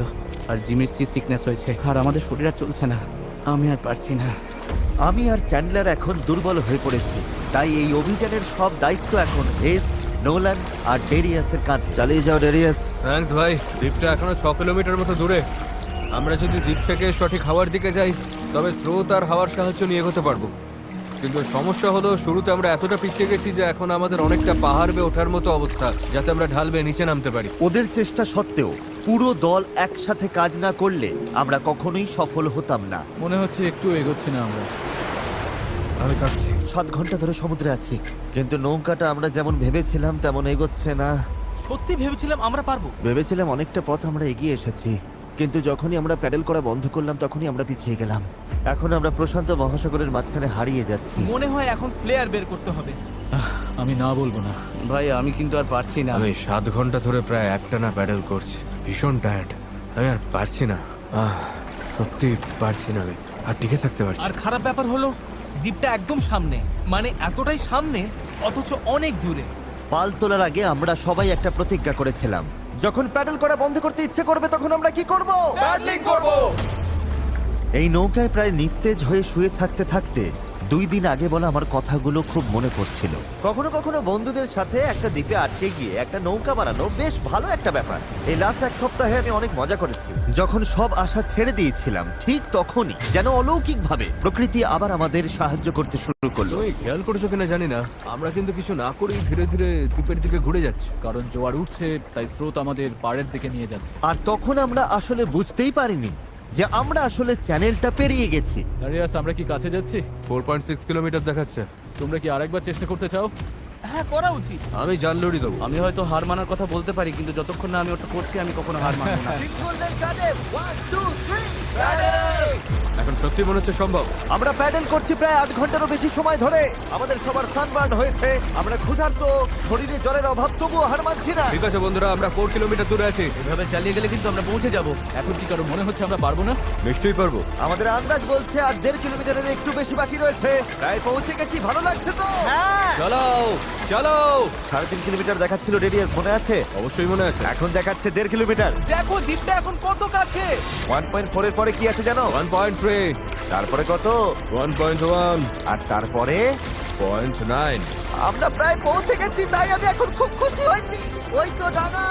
আর জিমির সিকনেস হয়েছে, আর আমাদের শরীর আর চলছে না। আমি আর পারছি না। আমি আর চ্যান্ডলার এখন দুর্বল হয়ে পড়েছি, তাই এই অভিযানের সব দায়িত্ব এখন হেজ, নোলান আর ডেরিয়াসের কাঁধে। চালিয়ে যাও ডেরিয়াস। থ্যাঙ্কস ভাই। দ্বীপটা এখনো 6 কিলোমিটার মতো দূরে। আমরা যদি দ্বীপ থেকে সঠিক হাওয়ার দিকে যাই তবে স্রোত আর হাওয়ার সাহায্য নিয়ে এগোতে পারবো। কিন্তু সমস্যা হলো শুরুতে আমরা এতটা পিছিয়ে গেছি যে এখন আমাদের অনেকটা পাহাড় বেয়ে ওঠার মতো অবস্থা, যাতে আমরা ঢাল বেয়ে নিচে নামতে পারি। ওদের চেষ্টা সত্ত্বেও পুরো দল একসাথে কাজ না করলে আমরা কখনোই সফল হতাম না। মনে হচ্ছে একটু এগোচ্ছি না আমরা। আমি কাঁপছি। 7 ঘন্টা ধরে সমুদ্রে আছি, কিন্তু নৌকাটা আমরা যেমন ভেবেছিলাম তেমন এগোচ্ছে না। সত্যি ভেবেছিলাম আমরা পারবো। ভেবেছিলাম অনেকটা পথ আমরা এগিয়ে এসেছি, কিন্তু যখনই আমরা প্যাডেল করা বন্ধ করলাম তখনই আমরা পিছিয়ে গেলাম। এখন আমরা প্রশান্ত মহাসাগরের মাঝখানে হারিয়ে যাচ্ছি। মনে হয় এখন ফ্লেয়ার বের করতে হবে। আমি না বলবো না। ভাই আমি কিন্তু আর পারছি না। আমি 7 ঘন্টা ধরে প্রায় একটানা প্যাডেল করছি, ভীষণ টায়ার্ড। আমি আর পারছি না, সত্যি পারছি না, আমি আর টিকে থাকতে পারছি আর না। খারাপ ব্যাপার হলো দ্বীপটা একদম সামনে, মানে এতটাই সামনে অথচ অনেক দূরে। পাল তোলার আগে আমরা সবাই একটা প্রতিজ্ঞা করেছিলাম, যখন প্যাডেল করা বন্ধ করতে ইচ্ছে করবে তখন আমরা কি করব? প্যাডলিং করব। এই নৌকায় প্রায় নিস্তেজ হয়ে শুয়ে থাকতে থাকতে 2 দিন আগে বলা আমার কথাগুলো খুব মনে পড়ছিল। কখনো কখনো বন্ধুদের সাথে একটা দ্বীপে আটকে গিয়ে একটা নৌকা বানানো বেশ ভালো একটা ব্যাপার। এই লাস্ট 1 সপ্তাহে আমি অনেক মজা করেছি। যখন সব আশা ছেড়ে দিয়েছিলাম ঠিক তখনই যেন অলৌকিকভাবে প্রকৃতি আবার আমাদের সাহায্য করতে শুরু করলো। তুমি খেয়াল করেছো কিনা জানি না, আমরা কিন্তু কিছু না করেই ধীরে ধীরে দ্বীপের দিকে ঘুরে যাচ্ছি। কারণ জোয়ার উঠছে, তাই স্রোত আমাদের পাড়ের দিকে নিয়ে যাচ্ছে। আর তখন আমরা আসলে বুঝতেই পারিনি যে আমরা আসলে চ্যানেলটা পেরিয়ে গেছি। দাঁড়িয়ে আমরা কি কাছে যাচ্ছি? 4.6 কিলোমিটার দেখাচ্ছে। তোমরা কি আরেকবার চেষ্টা করতে চাও? হ্যাঁ, করা উচিত। আমি জাল লড়ি দেবো। আমি হয়তো হার মানার কথা বলতে পারি, কিন্তু যতক্ষণ না আমি ওটা করছি আমি কখনো হার মানবো না। এখন সত্যি মনে হচ্ছে সম্ভব। আমরা প্যাডেল করছি প্রায় 8 ঘন্টারও বেশি সময় ধরে। আমাদের সবার সানবার্ন হয়েছে, আমরা ক্ষুধার্ত, শরীরে জলের অভাব, তবুও হার মানছি না। ঠিক আছে বন্ধুরা, আমরা 4 কিলোমিটার দূরে আছি। এভাবে চালিয়ে গেলে কিন্তু আমরা পৌঁছে যাব। এখন কি কারো মনে হচ্ছে আমরা পারবো না? নিশ্চয়ই পারবো। আমাদের আন্দাজ বলছে আর 1.5 কিলোমিটারের একটু বেশি বাকি রয়েছে। প্রায় পৌঁছে গেছি, ভালো লাগছে তো? হ্যাঁ, চালাও চালাও। 3.5 কিলোমিটার দেখাচ্ছিল রেডিয়াস, মনে আছে? অবশ্যই মনে আছে। এখন দেখাচ্ছে 1.5 কিলোমিটার। দেখো দ্বীপটা এখন কত কাছে। 1.4 এর পরে কি আছে জানো? 1.3, তারপরে কত? 1.1, আর তারপরে 0.9। আমরা প্রায় পৌঁছে গেছি, তাই আমি এখন খুব খুশি হয়েছি। ওই তো ডাঙা।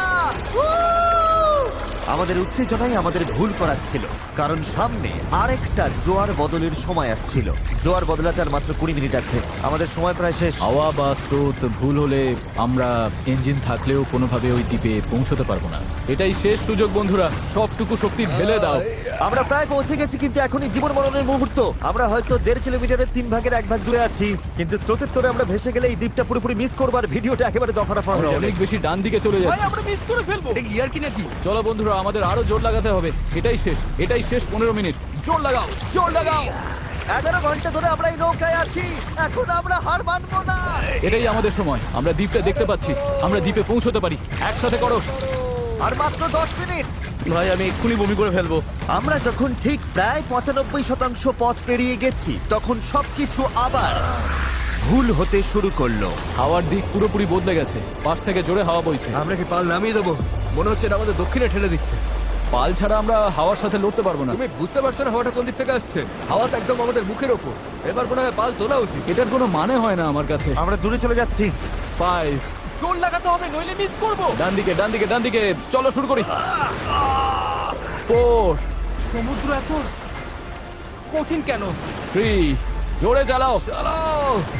আমাদের উত্তেজনাই আমাদের ভুল করাচ্ছিল, কারণ সামনে আরেকটা জোয়ার বদলের সময় আসছিল। জোয়ার বদলাতে আর মাত্র 20 মিনিট আছে, আমাদের সময় প্রায় শেষ। হাওয়া বা স্রোত ভুল হলে আমরা ইঞ্জিন থাকলেও কোনোভাবে ওই দ্বীপে পৌঁছতে পারবো না। এটাই শেষ সুযোগ বন্ধুরা, সবটুকু শক্তি ঢেলে দাও। আমরা প্রায় পৌঁছে গেছি, কিন্তু এখনই জীবন মরণের মুহূর্ত। আমরা হয়তো 1.5 কিলোমিটারের 3 ভাগের 1 ভাগ দূরে আছি, কিন্তু স্রোতের তোরে আমরা ভেসে গেলে এই দ্বীপটা পুরোপুরি মিস করবো আর ভিডিওটা একেবারে দফারফা হয়ে যাবে। অনেক বেশি ডান দিকে চলে ভাই, যাচ্ছে। আমরা মিস করে ফেলবো। এটা গিয়ার কি নাকি? চলো বন্ধুরা, আমাদের আরো জোর লাগাতে হবে। এটাই শেষ 15 মিনিট। জোর লাগাও, জোর লাগাও। 11 ঘন্টা ধরে আমরা এই নৌকায় আছি, এখন আমরা হার মানবো না। এটাই আমাদের সময়। আমরা দ্বীপটা দেখতে পাচ্ছি, আমরা দ্বীপে পৌঁছতে পারি। একসাথে করো। আর মাত্র 10 মিনিট। ভাই আমি এক্ষুনি বমি করে ফেলবো। আমরা যখন ঠিক প্রায় 95% পথ পেরিয়ে গেছি, তখন সবকিছু আবার ভুল হতে শুরু করলো। হাওয়ার দিক পুরোপুরি বদলে গেছে, পাশ থেকে জোরে হাওয়া বইছে। আমরা কি পাল নামিয়ে দেবো? মনে হচ্ছে এটা আমাদের দক্ষিণে ঠেলে দিচ্ছে। পাল ছাড়া আমরা হাওয়ার সাথে লড়তে পারবো না। তুমি বুঝতে পারছো না হাওয়াটা কোন দিক থেকে আসছে? হাওয়া তো একদম আমাদের মুখের ওপর। এবার মনে হয় পাল তোলা উচিত। এটার কোনো মানে হয় না আমার কাছে। আমরা দূরে চলে যাচ্ছি। 5, জোর লাগাতে হবে, নইলে মিস করবো। ডান দিকে। চলো শুরু করি। 4, সমুদ্র এত কঠিন কেন? 3, জোরে চালাও।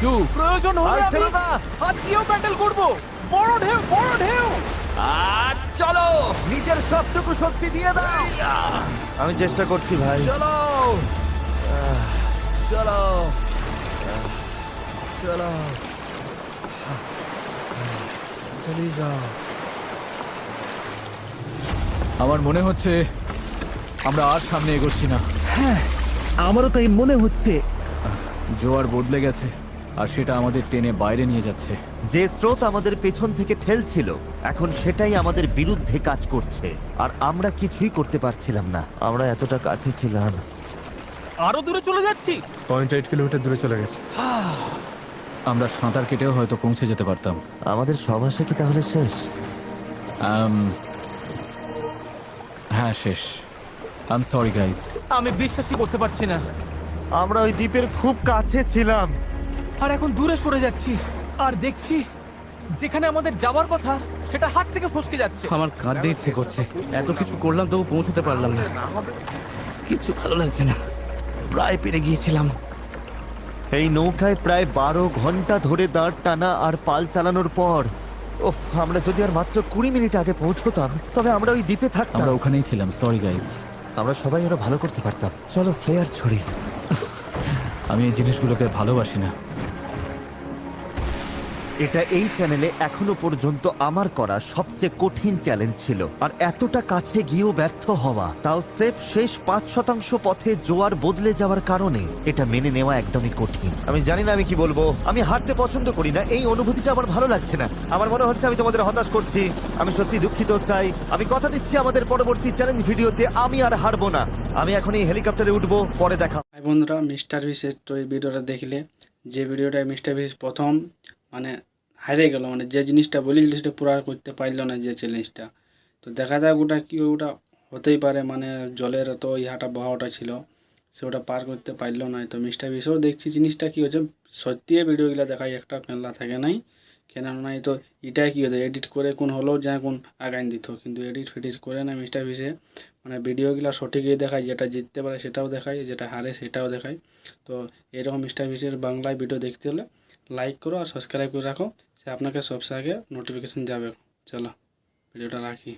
2, প্রয়োজন হলে আর আমি ছিল না। হাত দিয়েও প্যাডেল করবো। বড় ঢেউ, বড় ঢেউ। আর চলো। নিজের সবটুকু শক্তি দিয়ে দাও। আমি চেষ্টা করছি ভাই। চলো চলো চলো, চলে যাও। আমার মনে হচ্ছে আমরা আর সামনে এগোচ্ছি না। আমারও তাই মনে হচ্ছে। জোয়ার বদলে গেছে, আর সেটা আমাদের টেনে বাইরে নিয়ে যাচ্ছে। যে স্রোত আমাদের পেছন থেকে ঠেলছিল, এখন সেটাই আমাদের বিরুদ্ধে কাজ করছে, আর আমরা কিছুই করতে পারছিলাম না। আমরা এতটা কাছে ছিলাম। আরো দূরে চলে যাচ্ছি। 0.8 কিলোমিটার দূরে চলে গেছে। আমরা সাঁতার কেটেও হয়তো পৌঁছে যেতে পারতাম। আমাদের সব আশা কি তাহলে শেষ? হ্যাঁ, শেষ। I am sorry guys. আমি বিশ্বাসই করতে পারছি না। আমরা ওই দ্বীপের খুব কাছে ছিলাম। আর এখন দূরে সরে যাচ্ছি, আর দেখছি যেখানে আমাদের যাওয়ার কথা সেটা হাত থেকে ফসকে যাচ্ছে। আমার কাঁদতে ইচ্ছে করছে। এত কিছু করলাম তবু পৌঁছতে পারলাম না। কিচ্ছু ভালো লাগছে না। প্রায় পেরে গিয়েছিলাম। এই নৌকায় প্রায় 12 ঘন্টা ধরে দাঁড় টানা আর পাল চালানোর পর ওফ, আমরা যদি আর মাত্র 20 মিনিট আগে পৌঁছতাম তবে আমরা ওই দ্বীপে থাকতাম। আমরা ওখানেই ছিলাম, সরি গাইস। আমরা সবাই আরো ভালো করতে পারতাম। চলো ফ্লেয়ার ছড়ি। আমি এই জিনিসগুলোকে ভালোবাসি না। এটা এই চ্যানেলে এখনো পর্যন্ত আমার করা সবচেয়ে কঠিন চ্যালেঞ্জ ছিল, আর এতটা কাছে গিয়েও ব্যর্থ হওয়া, তাও স্রেফ শেষ 5% পথে জোয়ার বদলে যাওয়ার কারণে, এটা মেনে নেওয়া একদমই কঠিন। আমি জানি না আমি কি বলবো। আমি হারতে পছন্দ করি না, এই অনুভূতিটা আমার ভালো লাগছে না। আমার মনে হচ্ছে আমি তোমাদের হতাশ করছি। আমি সত্যি দুঃখিত। তাই আমি কথা দিচ্ছি আমাদের পরবর্তী চ্যালেঞ্জ ভিডিওতে আমি আর হারবো না। আমি এখন এই হেলিকপ্টারে উঠবো, পরে দেখা। হাই বন্ধুরা, মিস্টার বিসের তো এই ভিডিওটা দেখলে, যে ভিডিওটায় মিস্টার বিস প্রথম মানে হারিয়ে গেল, মানে যে জিনিসটা বলেছিল সেটা পুরো করতে পারলো না, যে চ্যালেঞ্জটা। তো দেখা যাক ওটা কি, ওটা হতেই পারে, মানে জলের তো ইহাটা বহাওটা ছিল, সে ওটা পার করতে পারলো না। তো মিস্টার বিসও দেখছি জিনিসটা কী হচ্ছে, সত্যি ভিডিওগুলো দেখাই একটা মেলা থাকে নাই, কেন নাই তো এটাই কী হতো, এডিট করে কোন হলেও যা কোন আগাইন দিত, কিন্তু এডিট ফেডিট করে না মিস্টার বিসে। মানে ভিডিওগুলো সঠিকই দেখায়, যেটা জিততে পারে সেটাও দেখায়, যেটা হারে সেটাও দেখায়। তো এরকম মিস্টার বিসের বাংলায় ভিডিও দেখতে হলে লাইক করো আর সাবস্ক্রাইব করে রাখো, সে আপনাকে সবচেয়ে আগে নোটিফিকেশন যাবে। চলো ভিডিওটা রাখি।